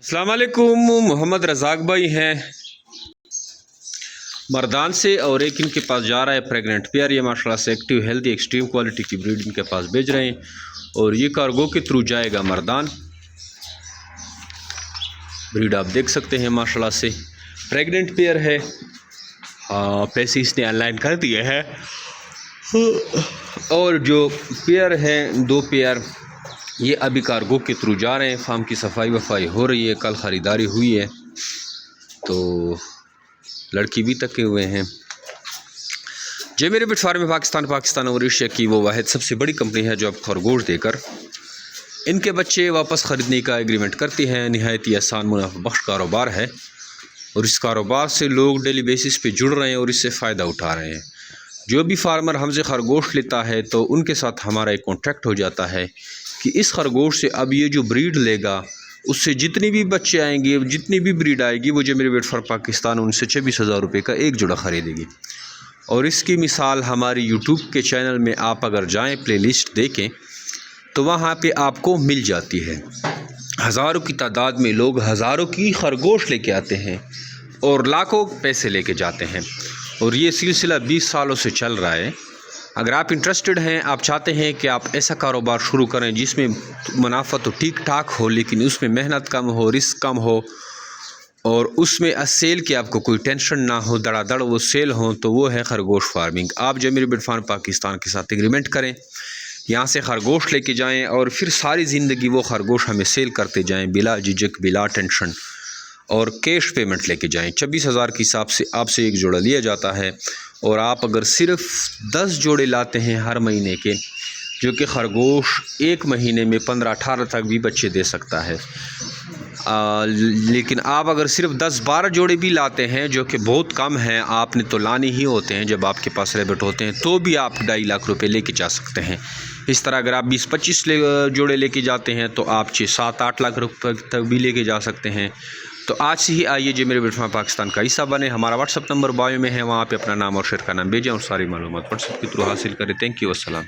अस्सलाम वालेकुम। मोहम्मद रज़ाक भाई हैं मर्दान से, और एक इनके पास जा रहा है प्रेग्नेंट पेयर। ये माशाल्लाह से एक्टिव हेल्दी एक्सट्रीम क्वालिटी की ब्रीड इनके पास भेज रहे हैं और ये कार्गो के थ्रू जाएगा मर्दान। ब्रीड आप देख सकते हैं माशाल्लाह से प्रेग्नेंट पेयर है। पैसे इसने ऑनलाइन कर दिए हैं और जो पेयर हैं दो पेयर ये अभी कार्गो के थ्रू जा रहे हैं। फार्म की सफाई वफाई हो रही है, कल ख़रीदारी हुई है तो लड़की भी तके हुए हैं। जे मेरे बिट फार्म में पाकिस्तान और एशिया की वो वाहिद सबसे बड़ी कंपनी है जो अब खरगोश देकर इनके बच्चे वापस ख़रीदने का एग्रीमेंट करती है। नहायत ही आसान मुनाफा बख्श कारोबार है और इस कारोबार से लोग डेली बेसिस पे जुड़ रहे हैं और इससे फ़ायदा उठा रहे हैं। जो भी फार्मर हमसे खरगोश लेता है तो उनके साथ हमारा एक कॉन्ट्रैक्ट हो जाता है कि इस खरगोश से अब ये जो ब्रीड लेगा उससे जितनी भी बच्चे आएंगे, जितनी भी ब्रीड आएगी, वो जो मेरे वेट फॉर पाकिस्तान उनसे 26,000 रुपये का एक जोड़ा ख़रीदेगी। और इसकी मिसाल हमारी यूट्यूब के चैनल में आप अगर जाएं प्लेलिस्ट देखें तो वहाँ पे आपको मिल जाती है। हज़ारों की तादाद में लोग हज़ारों की खरगोश लेके आते हैं और लाखों पैसे लेके जाते हैं और ये सिलसिला 20 सालों से चल रहा है। अगर आप इंटरेस्टेड हैं, आप चाहते हैं कि आप ऐसा कारोबार शुरू करें जिसमें मुनाफा तो ठीक ठाक हो लेकिन उसमें मेहनत कम हो, रिस्क कम हो और उसमें सेल की आपको कोई टेंशन ना हो, धड़ाधड़ वो सेल हो, तो वो है खरगोश फार्मिंग। आप जमीर बिट फार्म पाकिस्तान के साथ एग्रीमेंट करें, यहाँ से खरगोश लेके जाएं और फिर सारी ज़िंदगी वो खरगोश हमें सेल करते जाएं बिला झिझक, बिला टेंशन, और कैश पेमेंट लेके जाएं। 26,000 के हिसाब से आपसे एक जोड़ा लिया जाता है और आप अगर सिर्फ 10 जोड़े लाते हैं हर महीने के, जो कि खरगोश एक महीने में 15-18 तक भी बच्चे दे सकता है, लेकिन आप अगर सिर्फ 10-12 जोड़े भी लाते हैं जो कि बहुत कम हैं, आपने तो लाने ही होते हैं जब आपके पास रेबिट होते हैं, तो भी आप 2.5 लाख रुपए लेके जा सकते हैं। इस तरह अगर आप 20-25 जोड़े लेके जाते हैं तो आप 6-7-8 लाख रुपए तक भी लेके जा सकते हैं। तो आज से ही आइए जो मेरे बिट फार्म पाकिस्तान का हिस्सा बने। हमारा व्हाट्सअप नंबर बायो में है, वहाँ पे अपना नाम और शेयर का नाम भेजें और सारी मालूमात व्हाट्सअप के थ्रू हासिल करें। थैंक यू, अस्सलाम।